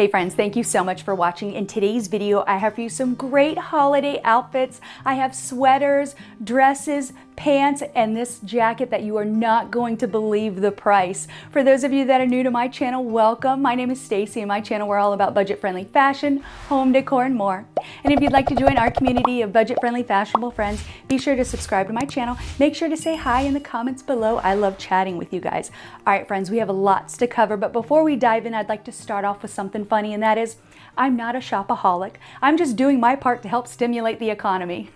Hey friends, thank you so much for watching. In today's video, I have for you some great holiday outfits. I have sweaters, dresses, pants, and this jacket that you are not going to believe the price. For those of you that are new to my channel, welcome. My name is Stacey, and my channel, we're all about budget-friendly fashion, home decor, and more. And if you'd like to join our community of budget-friendly, fashionable friends, be sure to subscribe to my channel. Make sure to say hi in the comments below. I love chatting with you guys. All right, friends, we have lots to cover, but before we dive in, I'd like to start off with something funny, and that is I'm not a shopaholic. I'm just doing my part to help stimulate the economy.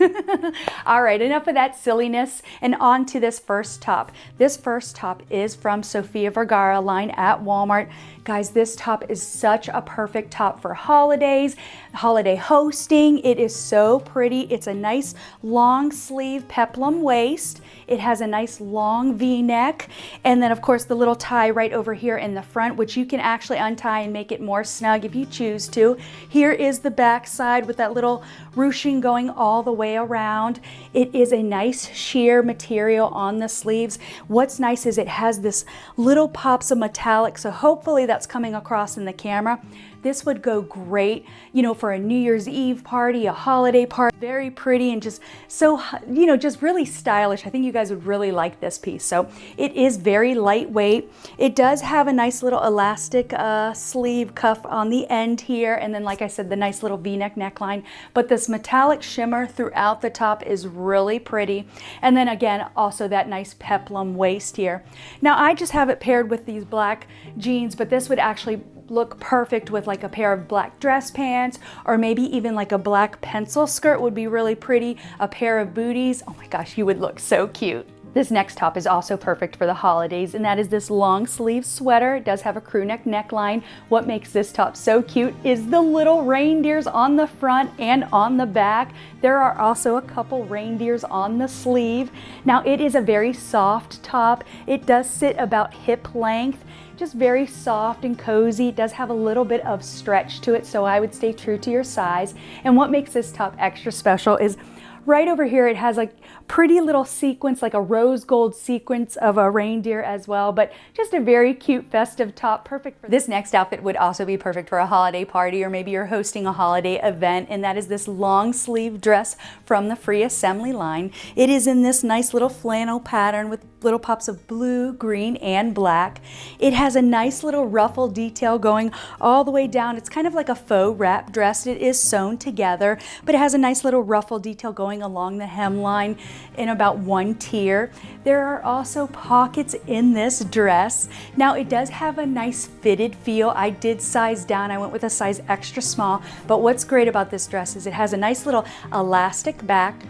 All right, enough of that silliness, and on to this first top. This first top is from Sofia Vergara line at Walmart. Guys, this top is such a perfect top for holidays, holiday hosting. It is so pretty. It's a nice long sleeve peplum waist. It has a nice long V-neck, and then of course the little tie right over here in the front, which you can actually untie and make it more snug if you choose to. Here is the back side with that little ruching going all the way around. It is a nice sheer material on the sleeves. What's nice is it has this little pops of metallic, so hopefully that's coming across in the camera. This would go great, you know, for a New Year's Eve party, a holiday party. Very pretty and just so, you know, just really stylish. I think you guys would really like this piece. So it is very lightweight. It does have a nice little elastic sleeve cuff on the end here. And then, like I said, the nice little V-neck neckline. But this metallic shimmer throughout the top is really pretty. And then again, also that nice peplum waist here. Now I just have it paired with these black jeans, but this would actually look perfect with like a pair of black dress pants, or maybe even like a black pencil skirt would be really pretty. A pair of booties. Oh my gosh, you would look so cute. This next top is also perfect for the holidays, and that is this long sleeve sweater. It does have a crew neck neckline. What makes this top so cute is the little reindeers on the front and on the back. There are also a couple reindeers on the sleeve. Now it is a very soft top. It does sit about hip length. Just very soft and cozy. It does have a little bit of stretch to it, so I would stay true to your size. And what makes this top extra special is right over here it has like pretty little sequence, like a rose gold sequence of a reindeer as well, but just a very cute festive top, perfect for this next outfit. Would also be perfect for a holiday party, or maybe you're hosting a holiday event, and that is this long sleeve dress from the Free Assembly line. It is in this nice little flannel pattern with little pops of blue, green, and black. It has a nice little ruffle detail going all the way down. It's kind of like a faux wrap dress. It is sewn together, but it has a nice little ruffle detail going along the hemline in about one tier. There are also pockets in this dress. Now it does have a nice fitted feel. I did size down. I went with a size extra small, but what's great about this dress is it has a nice little elastic back.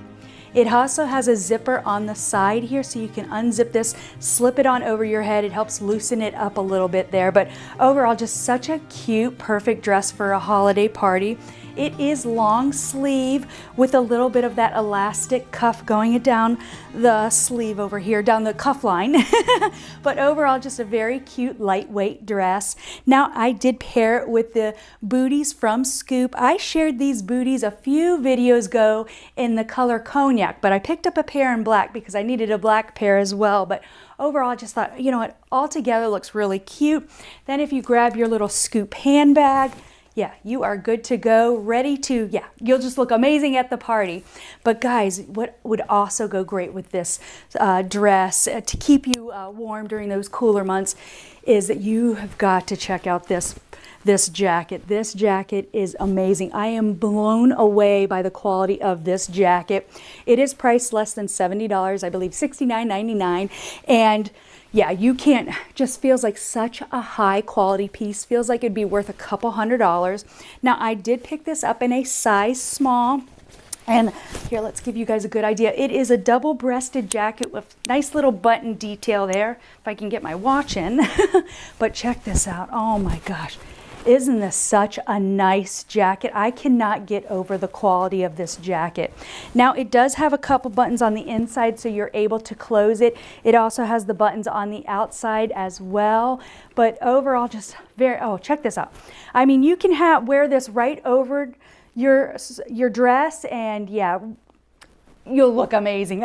It also has a zipper on the side here, so you can unzip this, slip it on over your head. It helps loosen it up a little bit there, but overall just such a cute, perfect dress for a holiday party. It is long sleeve with a little bit of that elastic cuff going down the sleeve over here, down the cuff line. But overall, just a very cute, lightweight dress. Now, I did pair it with the booties from Scoop. I shared these booties a few videos ago in the color cognac, but I picked up a pair in black because I needed a black pair as well. But overall, I just thought, you know what, all together looks really cute. Then if you grab your little Scoop handbag, yeah, you are good to go, ready to, yeah, you'll just look amazing at the party. But guys, what would also go great with this dress to keep you warm during those cooler months is that you have got to check out this jacket. This jacket is amazing. I am blown away by the quality of this jacket. It is priced less than $70, I believe $69.99, and yeah, you can't, just feels like such a high quality piece. Feels like it'd be worth a couple $100s. Now I did pick this up in a size small. And here, let's give you guys a good idea. It is a double-breasted jacket with nice little button detail there, if I can get my watch in. But check this out. Oh my gosh. Isn't this such a nice jacket? I cannot get over the quality of this jacket. Now it does have a couple buttons on the inside, so you're able to close it. It also has the buttons on the outside as well. But overall, just very, oh, check this out. I mean, you can wear this right over your dress, and yeah, you'll look amazing.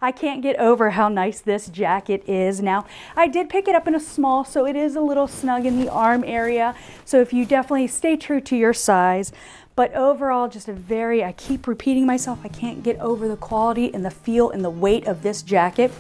I can't get over how nice this jacket is. Now, I did pick it up in a small, so it is a little snug in the arm area. So if you definitely stay true to your size, but overall, just a very, I keep repeating myself, I can't get over the quality and the feel and the weight of this jacket.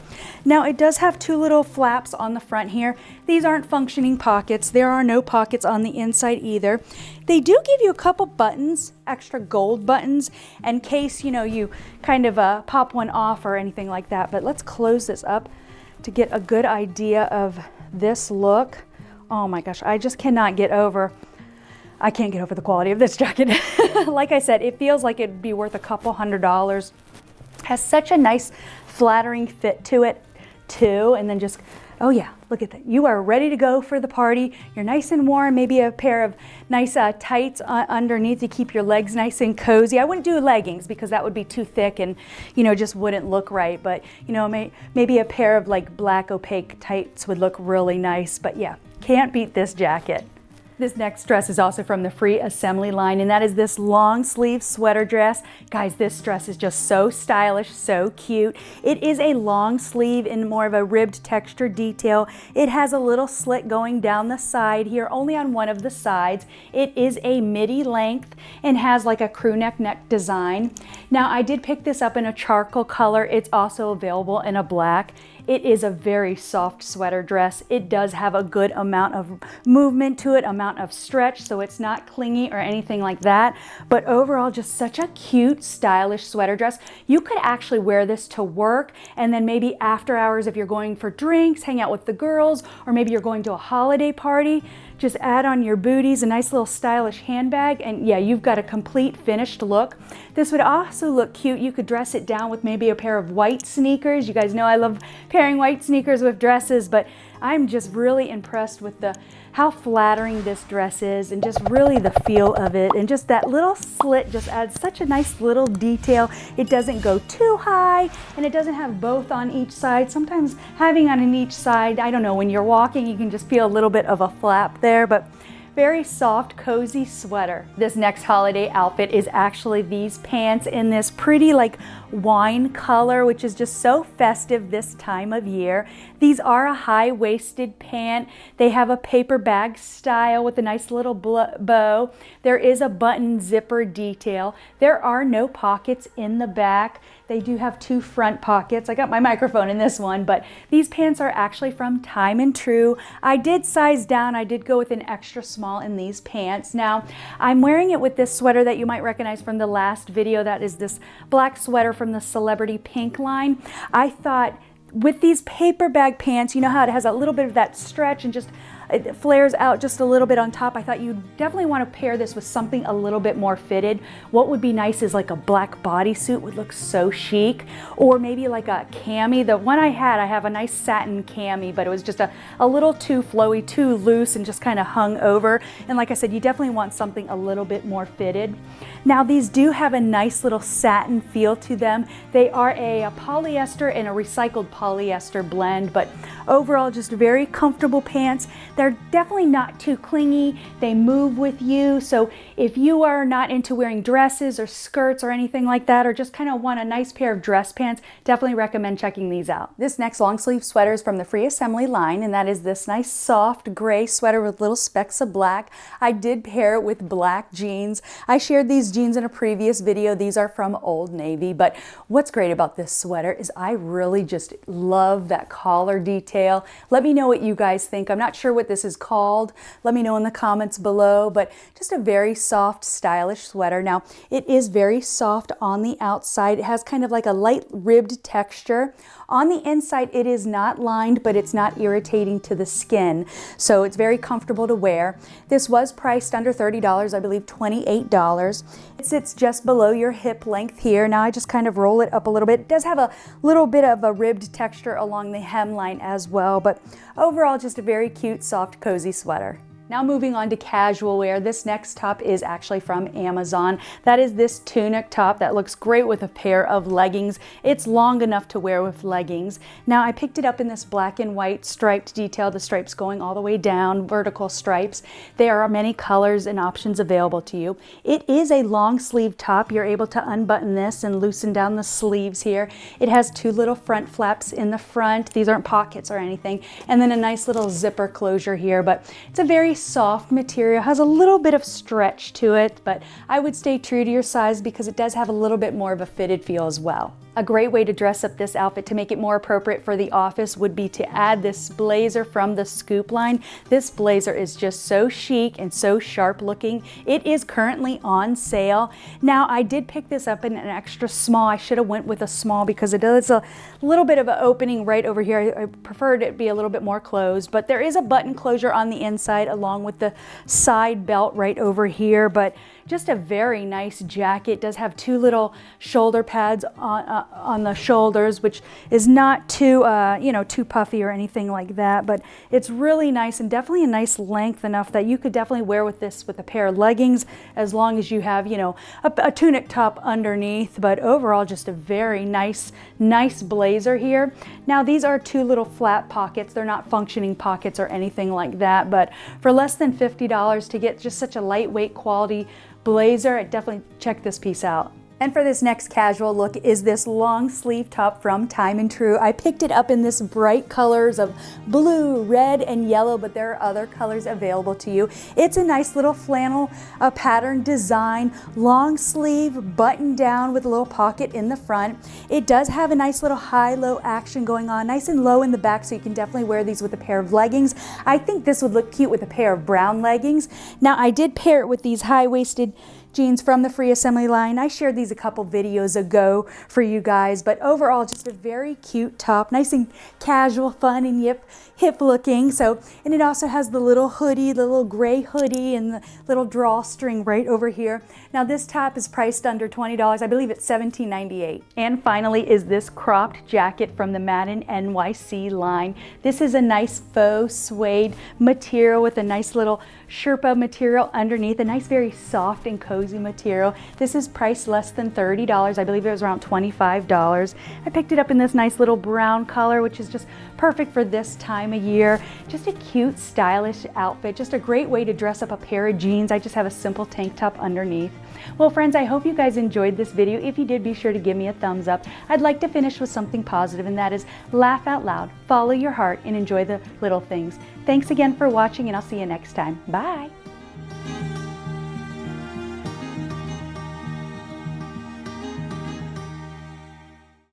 Now, it does have two little flaps on the front here. These aren't functioning pockets. There are no pockets on the inside either. They do give you a couple buttons, extra gold buttons, in case, you know, you kind of pop one off or anything like that. But let's close this up to get a good idea of this look. Oh my gosh, I just cannot get over, I can't get over the quality of this jacket. Like I said, it feels like it'd be worth a couple $100. Has such a nice flattering fit to it too. And then just, oh yeah, look at that. You are ready to go for the party. You're nice and warm, maybe a pair of nice tights underneath to keep your legs nice and cozy. I wouldn't do leggings because that would be too thick and, you know, just wouldn't look right. But, you know, maybe a pair of like black opaque tights would look really nice. But yeah, can't beat this jacket. This next dress is also from the Free Assembly line, and that is this long sleeve sweater dress. Guys, this dress is just so stylish, so cute. It is a long sleeve in more of a ribbed texture detail. It has a little slit going down the side here, only on one of the sides. It is a midi length and has like a crew neck design. Now, I did pick this up in a charcoal color. It's also available in a black. It is a very soft sweater dress. It does have a good amount of movement to it, amount of stretch, so it's not clingy or anything like that. But overall, just such a cute, stylish sweater dress. You could actually wear this to work, and then maybe after hours if you're going for drinks, hang out with the girls, or maybe you're going to a holiday party, just add on your booties, a nice little stylish handbag, and yeah, you've got a complete finished look. This would also look cute. You could dress it down with maybe a pair of white sneakers. You guys know I love pairing white sneakers with dresses, but I'm just really impressed with how flattering this dress is and just really the feel of it. And just that little slit just adds such a nice little detail. It doesn't go too high and it doesn't have both on each side. Sometimes having on each side, I don't know, when you're walking, you can just feel a little bit of a flap there, but very soft, cozy sweater. This next holiday outfit is actually these pants in this pretty like wine color, which is just so festive this time of year. These are a high-waisted pant. They have a paper bag style with a nice little bow. There is a button zipper detail. There are no pockets in the back. They do have two front pockets. I got my microphone in this one, but these pants are actually from Time and True. I did size down. I did go with an extra small in these pants. Now, I'm wearing it with this sweater that you might recognize from the last video. That is this black sweater from the Celebrity Pink line. I thought with these paper bag pants, you know how it has a little bit of that stretch and just it flares out just a little bit on top. I thought you definitely want to pair this with something a little bit more fitted. What would be nice is like a black bodysuit would look so chic, or maybe like a cami. The one I have a nice satin cami, but it was just a little too flowy, too loose, and just kind of hung over. And like I said, you definitely want something a little bit more fitted. Now, these do have a nice little satin feel to them. They are a polyester and a recycled polyester blend, but overall just very comfortable pants. They're definitely not too clingy. They move with you. So if you are not into wearing dresses or skirts or anything like that, or just kind of want a nice pair of dress pants, definitely recommend checking these out. This next long sleeve sweater is from the Free Assembly line, and that is this nice soft gray sweater with little specks of black. I did pair it with black jeans. I shared these jeans in a previous video. These are from Old Navy, but what's great about this sweater is I really just love that collar detail. Let me know what you guys think. I'm not sure what this is called. Let me know in the comments below, but just a very soft, stylish sweater. Now, it is very soft on the outside. It has kind of like a light ribbed texture. On the inside, it is not lined, but it's not irritating to the skin, so it's very comfortable to wear. This was priced under $30, I believe $28. It sits just below your hip length here. Now I just kind of roll it up a little bit. It does have a little bit of a ribbed texture along the hemline as well, but overall just a very cute, soft, cozy sweater. Now moving on to casual wear, this next top is actually from Amazon. That is this tunic top that looks great with a pair of leggings. It's long enough to wear with leggings. Now I picked it up in this black and white striped detail, the stripes going all the way down, vertical stripes. There are many colors and options available to you. It is a long sleeve top. You're able to unbutton this and loosen down the sleeves here. It has two little front flaps in the front. These aren't pockets or anything. And then a nice little zipper closure here, but it's a very soft material, has a little bit of stretch to it, but I would stay true to your size because it does have a little bit more of a fitted feel as well. A great way to dress up this outfit to make it more appropriate for the office would be to add this blazer from the Scoop line. This blazer is just so chic and so sharp looking. It is currently on sale. Now I did pick this up in an extra small. I should have went with a small because it is a little bit of an opening right over here. I preferred it be a little bit more closed, but there is a button closure on the inside along with the side belt right over here. But just a very nice jacket. It does have two little shoulder pads on the shoulders, which is not too, too puffy or anything like that, but it's really nice and definitely a nice length enough that you could definitely wear with this with a pair of leggings as long as you have, a tunic top underneath. But overall, just a very nice blazer here. Now these are two little flat pockets. They're not functioning pockets or anything like that, but for less than $50 to get just such a lightweight quality blazer, I'd definitely check this piece out. And for this next casual look is this long sleeve top from Time and True. I picked it up in this bright colors of blue, red, and yellow, but there are other colors available to you. It's a nice little flannel pattern design, long sleeve, button down with a little pocket in the front. It does have a nice little high-low action going on, nice and low in the back, so you can definitely wear these with a pair of leggings. I think this would look cute with a pair of brown leggings. Now I did pair it with these high-waisted jeans from the Free Assembly line. I shared these a couple videos ago for you guys, but overall just a very cute top, nice and casual, fun and hip looking. And it also has the little hoodie, the little gray hoodie and the little drawstring right over here. Now this top is priced under $20. I believe it's $17.98. And finally is this cropped jacket from the Madden NYC line. This is a nice faux suede material with a nice little Sherpa material underneath, a nice very soft and cozy material. This is priced less than $30. I believe it was around $25. I picked it up in this nice little brown color, which is just perfect for this time of year. Just a cute, stylish outfit. Just a great way to dress up a pair of jeans. I just have a simple tank top underneath. Well, friends, I hope you guys enjoyed this video. If you did, be sure to give me a thumbs up. I'd like to finish with something positive, and that is laugh out loud, follow your heart, and enjoy the little things. Thanks again for watching, and I'll see you next time. Bye.